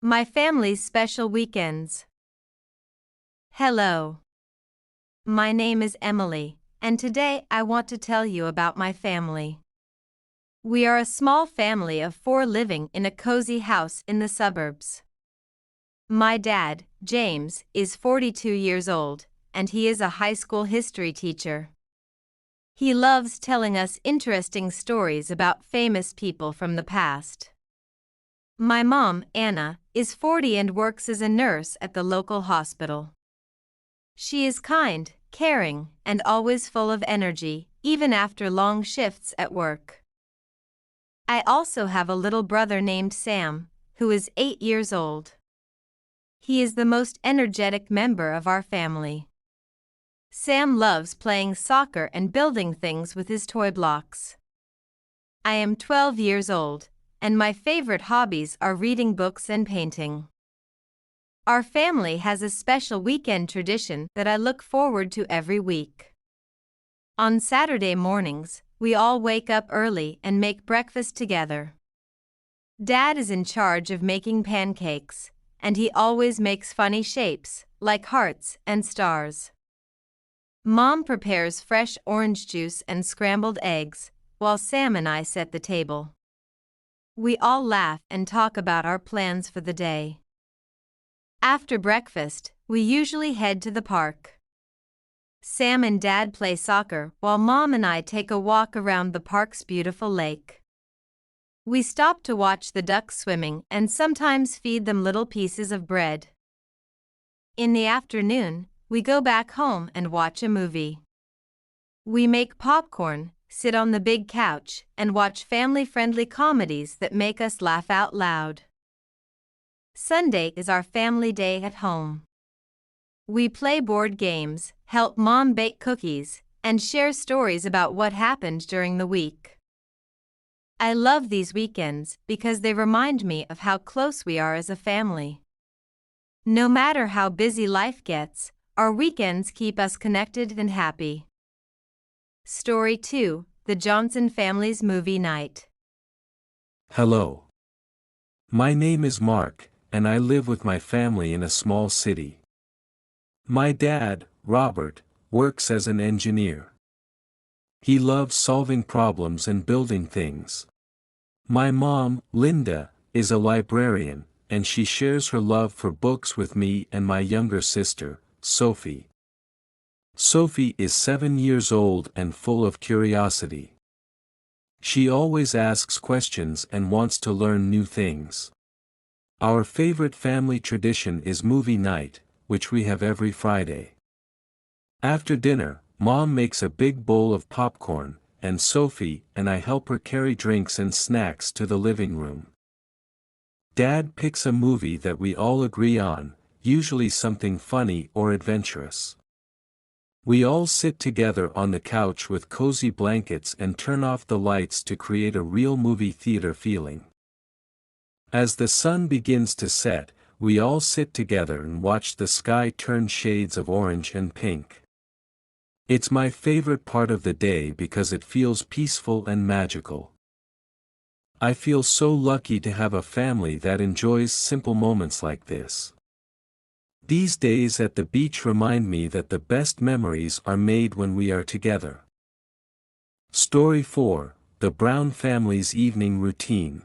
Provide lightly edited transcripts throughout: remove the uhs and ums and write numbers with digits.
My family's special weekends. Hello. My name is Emily, and today I want to tell you about my family. We are a small family of 4 living in a cozy house in the suburbs. My dad, James, is 42 years old, and he is a high school history teacher. He loves telling us interesting stories about famous people from the past. My mom, Anna, is 40 and works as a nurse at the local hospital. She is kind, caring, and always full of energy, even after long shifts at work. I also have a little brother named Sam, who is 8 years old. He is the most energetic member of our family. Sam loves playing soccer and building things with his toy blocks. I am 12 years old, and my favorite hobbies are reading books and painting. Our family has a special weekend tradition that I look forward to every week. On Saturday mornings, we all wake up early and make breakfast together. Dad is in charge of making pancakes, and he always makes funny shapes, like hearts and stars. Mom prepares fresh orange juice and scrambled eggs, while Sam and I set the table. We all laugh and talk about our plans for the day. After breakfast, we usually head to the park. Sam and Dad play soccer while Mom and I take a walk around the park's beautiful lake. We stop to watch the ducks swimming and sometimes feed them little pieces of bread. In the afternoon, we go back home and watch a movie. We make popcorn, sit on the big couch, and watch family-friendly comedies that make us laugh out loud. Sunday is our family day at home. We play board games, help Mom bake cookies, and share stories about what happened during the week. I love these weekends because they remind me of how close we are as a family. No matter how busy life gets, our weekends keep us connected and happy. Story 2: The Johnson Family's Movie Night. Hello. My name is Mark, and I live with my family in a small city. My dad, Robert, works as an engineer. He loves solving problems and building things. My mom, Linda, is a librarian, and she shares her love for books with me and my younger sister, Sophie. Sophie is 7 years old and full of curiosity. She always asks questions and wants to learn new things. Our favorite family tradition is movie night, which we have every Friday. After dinner, Mom makes a big bowl of popcorn, and Sophie and I help her carry drinks and snacks to the living room. Dad picks a movie that we all agree on, usually something funny or adventurous. We all sit together on the couch with cozy blankets and turn off the lights to create a real movie theater feeling. As the sun begins to set, we all sit together and watch the sky turn shades of orange and pink. It's my favorite part of the day because it feels peaceful and magical. I feel so lucky to have a family that enjoys simple moments like this. These days at the beach remind me that the best memories are made when we are together. Story 4: The Brown Family's Evening Routine.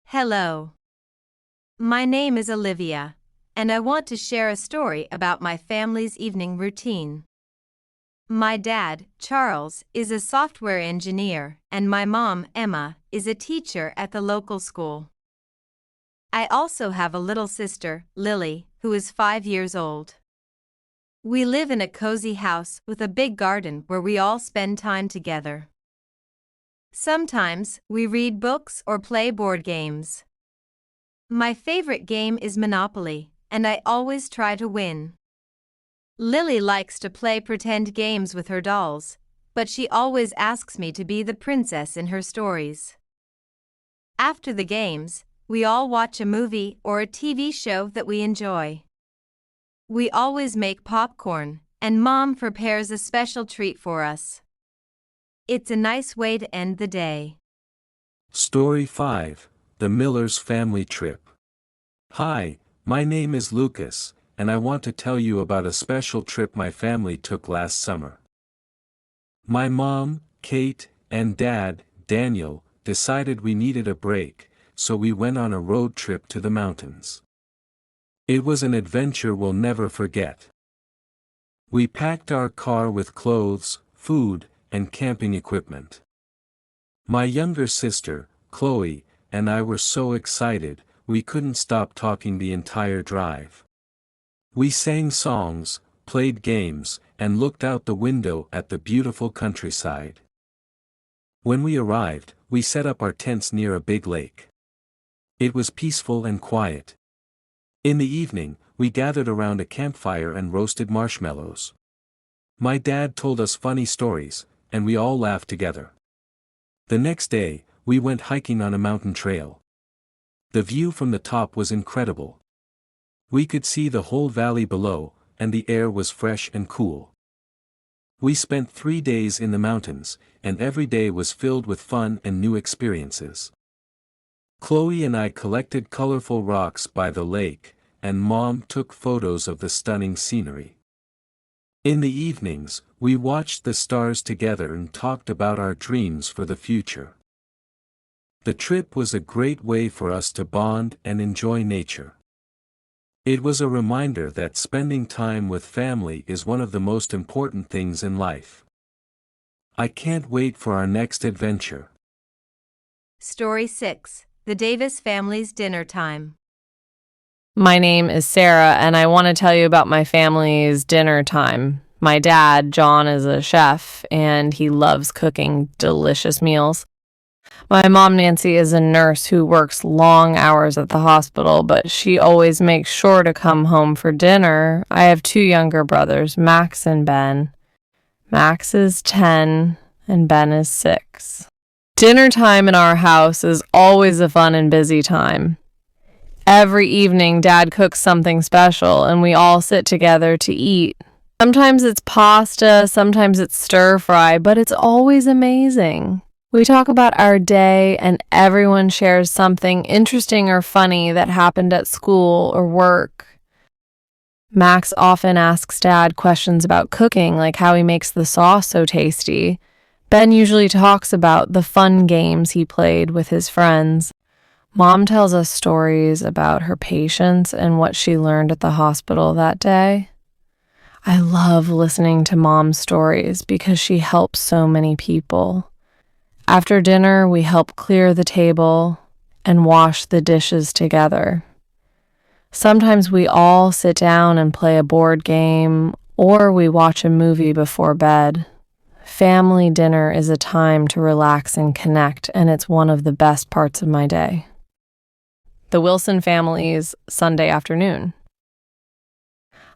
Hello. My name is Olivia, and I want to share a story about my family's evening routine. My dad, Charles, is a software engineer, and my mom, Emma, is a teacher at the local school. I also have a little sister, Lily, who is 5 years old. We live in a cozy house with a big garden where we all spend time together. Sometimes we read books or play board games. My favorite game is Monopoly, and I always try to win. Lily likes to play pretend games with her dolls, but she always asks me to be the princess in her stories. After the games, we all watch a movie or a TV show that we enjoy. We always make popcorn, and Mom prepares a special treat for us. It's a nice way to end the day. Story 5: The Miller's Family Trip. Hi, my name is Lucas, and I want to tell you about a special trip my family took last summer. My mom, Kate, and dad, Daniel, decided we needed a break, so we went on a road trip to the mountains. It was an adventure we'll never forget. We packed our car with clothes, food, and camping equipment. My younger sister, Chloe, and I were so excited, we couldn't stop talking the entire drive. We sang songs, played games, and looked out the window at the beautiful countryside. When we arrived, we set up our tents near a big lake. It was peaceful and quiet. In the evening, we gathered around a campfire and roasted marshmallows. My dad told us funny stories, and we all laughed together. The next day, we went hiking on a mountain trail. The view from the top was incredible. We could see the whole valley below, and the air was fresh and cool. We spent 3 days in the mountains, and every day was filled with fun and new experiences. Chloe and I collected colorful rocks by the lake, and Mom took photos of the stunning scenery. In the evenings, we watched the stars together and talked about our dreams for the future. The trip was a great way for us to bond and enjoy nature. It was a reminder that spending time with family is one of the most important things in life. I can't wait for our next adventure. Story 6. The Davis Family's Dinner Time. My name is Sarah, and I want to tell you about my family's dinner time. My dad, John, is a chef, and he loves cooking delicious meals. My mom, Nancy, is a nurse who works long hours at the hospital, but she always makes sure to come home for dinner. I have 2 younger brothers, Max and Ben. Max is 10, and Ben is 6. Dinner time in our house is always a fun and busy time. Every evening, Dad cooks something special, and we all sit together to eat. Sometimes it's pasta, sometimes it's stir-fry, but it's always amazing. We talk about our day, and everyone shares something interesting or funny that happened at school or work. Max often asks Dad questions about cooking, like how he makes the sauce so tasty. Ben usually talks about the fun games he played with his friends. Mom tells us stories about her patients and what she learned at the hospital that day. I love listening to Mom's stories because she helps so many people. After dinner, we help clear the table and wash the dishes together. Sometimes we all sit down and play a board game, or we watch a movie before bed. Family dinner is a time to relax and connect, and it's one of the best parts of my day. The Wilson family's Sunday afternoon.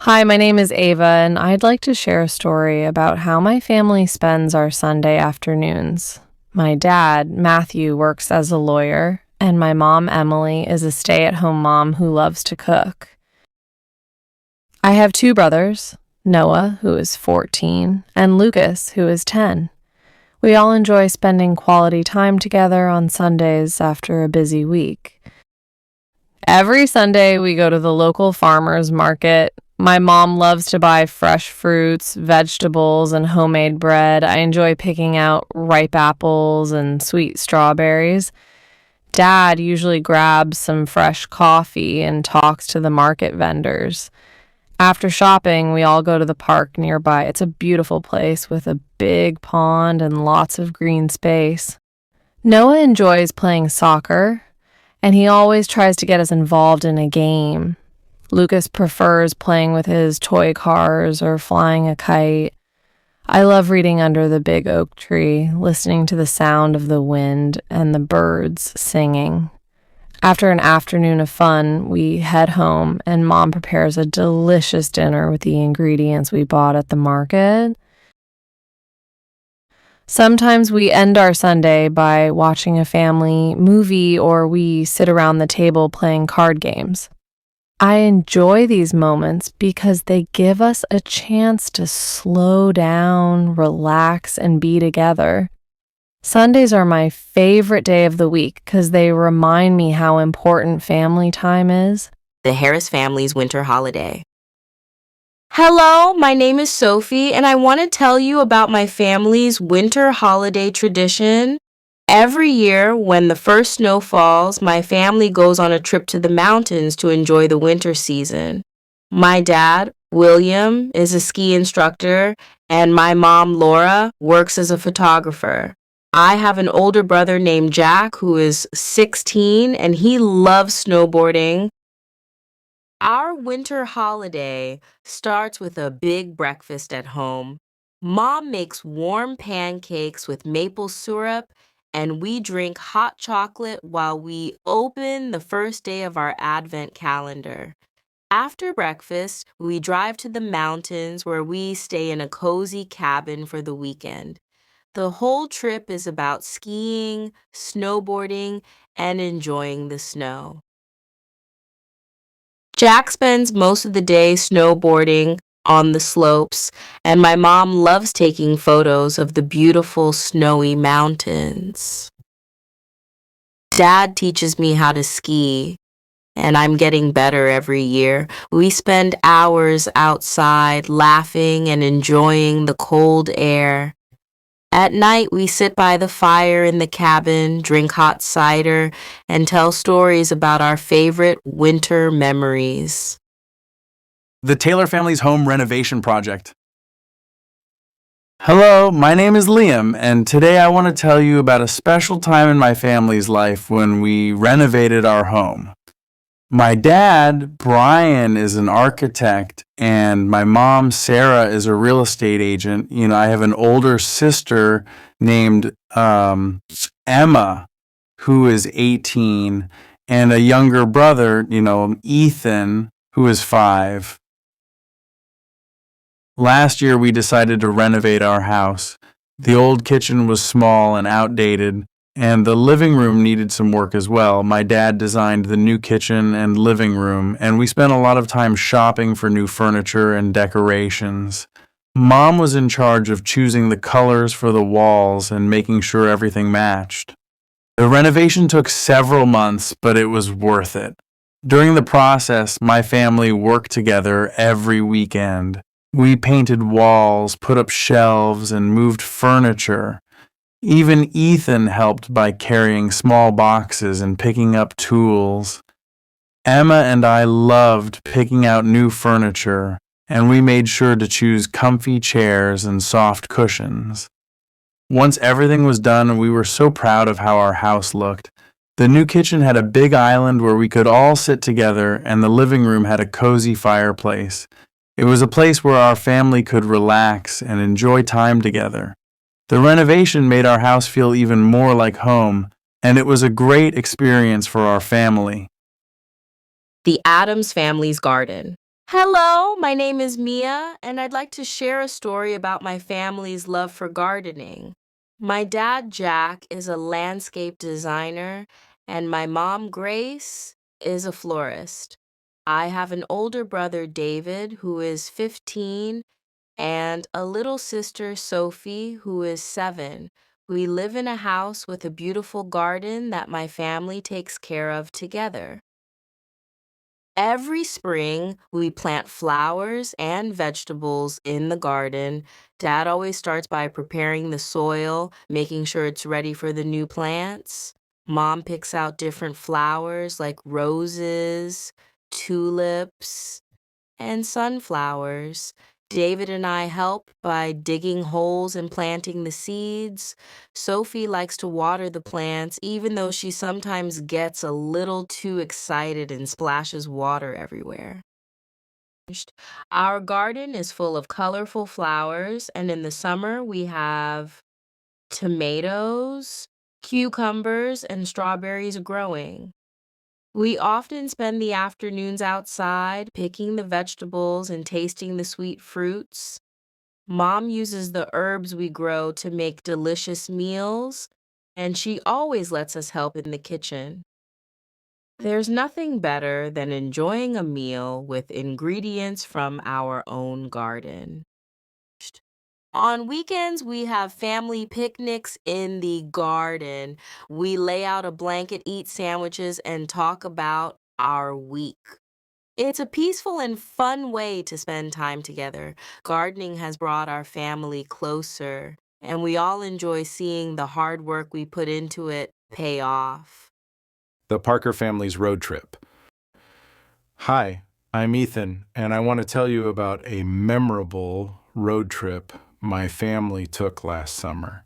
Hi, my name is Ava, and I'd like to share a story about how my family spends our Sunday afternoons. My dad, Matthew, works as a lawyer, and my mom, Emily, is a stay-at-home mom who loves to cook. I have 2 brothers, Noah, who is 14, and Lucas, who is 10. We all enjoy spending quality time together on Sundays after a busy week. Every Sunday, we go to the local farmer's market. My mom loves to buy fresh fruits, vegetables, and homemade bread. I enjoy picking out ripe apples and sweet strawberries. Dad usually grabs some fresh coffee and talks to the market vendors. After shopping, we all go to the park nearby. It's a beautiful place with a big pond and lots of green space. Noah enjoys playing soccer, and he always tries to get us involved in a game. Lucas prefers playing with his toy cars or flying a kite. I love reading under the big oak tree, listening to the sound of the wind and the birds singing. After an afternoon of fun, we head home, and Mom prepares a delicious dinner with the ingredients we bought at the market. Sometimes we end our Sunday by watching a family movie, or we sit around the table playing card games. I enjoy these moments because they give us a chance to slow down, relax, and be together. Sundays are my favorite day of the week because they remind me how important family time is. the Harris family's winter holiday. Hello, my name is Sophie, and I want to tell you about my family's winter holiday tradition. Every year, when the first snow falls, my family goes on a trip to the mountains to enjoy the winter season. My dad, William, is a ski instructor, and my mom, Laura, works as a photographer. I have an older brother named Jack who is 16 and he loves snowboarding. Our winter holiday starts with a big breakfast at home. Mom makes warm pancakes with maple syrup, and we drink hot chocolate while we open the first day of our Advent calendar. After breakfast, we drive to the mountains where we stay in a cozy cabin for the weekend. The whole trip is about skiing, snowboarding, and enjoying the snow. Jack spends most of the day snowboarding on the slopes, and my mom loves taking photos of the beautiful snowy mountains. Dad teaches me how to ski, and I'm getting better every year. We spend hours outside laughing and enjoying the cold air. At night, we sit by the fire in the cabin, drink hot cider, and tell stories about our favorite winter memories. The Taylor family's home renovation project. Hello, my name is Liam, and today I want to tell you about a special time in my family's life when we renovated our home. My dad, Brian, is an architect, and my mom, Sarah, is a real estate agent. I have an older sister named Emma, who is 18, and a younger brother, Ethan, who is 5. Last year, we decided to renovate our house. The old kitchen was small and outdated, and the living room needed some work as well. My dad designed the new kitchen and living room, and we spent a lot of time shopping for new furniture and decorations. Mom was in charge of choosing the colors for the walls and making sure everything matched. The renovation took several months, but it was worth it. During the process, my family worked together every weekend. We painted walls, put up shelves, and moved furniture. Even Ethan helped by carrying small boxes and picking up tools. Emma and I loved picking out new furniture, and we made sure to choose comfy chairs and soft cushions. Once everything was done, we were so proud of how our house looked. The new kitchen had a big island where we could all sit together, and the living room had a cozy fireplace. It was a place where our family could relax and enjoy time together. The renovation made our house feel even more like home, and it was a great experience for our family. The Addams family's garden. Hello, my name is Mia, and I'd like to share a story about my family's love for gardening. My dad, Jack, is a landscape designer, and my mom, Grace, is a florist. I have an older brother, David, who is 15, and a little sister, Sophie, who is 7. We live in a house with a beautiful garden that my family takes care of together. Every spring, we plant flowers and vegetables in the garden. Dad always starts by preparing the soil, making sure it's ready for the new plants. Mom picks out different flowers like roses, tulips, and sunflowers. David and I help by digging holes and planting the seeds. Sophie likes to water the plants, even though she sometimes gets a little too excited and splashes water everywhere. Our garden is full of colorful flowers, and in the summer we have tomatoes, cucumbers, and strawberries growing. We often spend the afternoons outside picking the vegetables and tasting the sweet fruits. Mom uses the herbs we grow to make delicious meals, and she always lets us help in the kitchen. There's nothing better than enjoying a meal with ingredients from our own garden. On weekends, we have family picnics in the garden. We lay out a blanket, eat sandwiches, and talk about our week. It's a peaceful and fun way to spend time together. Gardening has brought our family closer, and we all enjoy seeing the hard work we put into it pay off. The Parker family's road trip. Hi, I'm Ethan, and I want to tell you about a memorable road trip my family took last summer.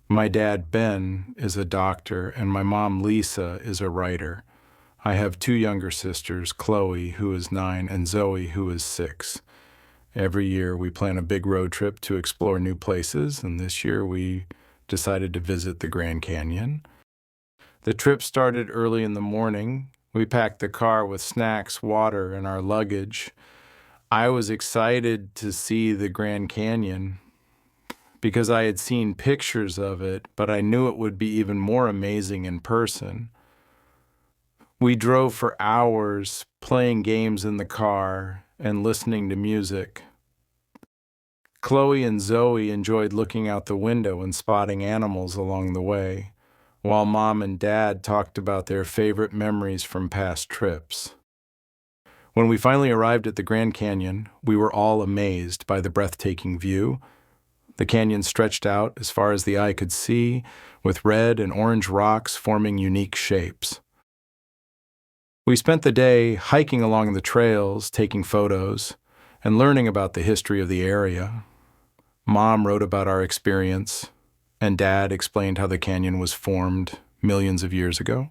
My dad, Ben, is a doctor, and my mom, Lisa, is a writer. I have two younger sisters, Chloe, who is 9, and Zoe, who is 6. Every year we plan a big road trip to explore new places, and this year we decided to visit the Grand Canyon. The trip started early in the morning. We packed the car with snacks, water, and our luggage. I was excited to see the Grand Canyon because I had seen pictures of it, but I knew it would be even more amazing in person. We drove for hours, playing games in the car and listening to music. Chloe and Zoe enjoyed looking out the window and spotting animals along the way, while Mom and Dad talked about their favorite memories from past trips. When we finally arrived at the Grand Canyon, we were all amazed by the breathtaking view. The canyon stretched out as far as the eye could see, with red and orange rocks forming unique shapes. We spent the day hiking along the trails, taking photos, and learning about the history of the area. Mom wrote about our experience, and Dad explained how the canyon was formed millions of years ago.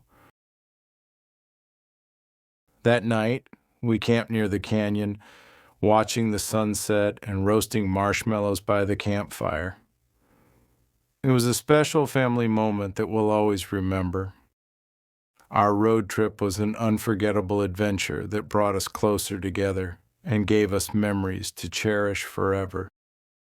That night, we camped near the canyon, watching the sunset and roasting marshmallows by the campfire. It was a special family moment that we'll always remember. Our road trip was an unforgettable adventure that brought us closer together and gave us memories to cherish forever.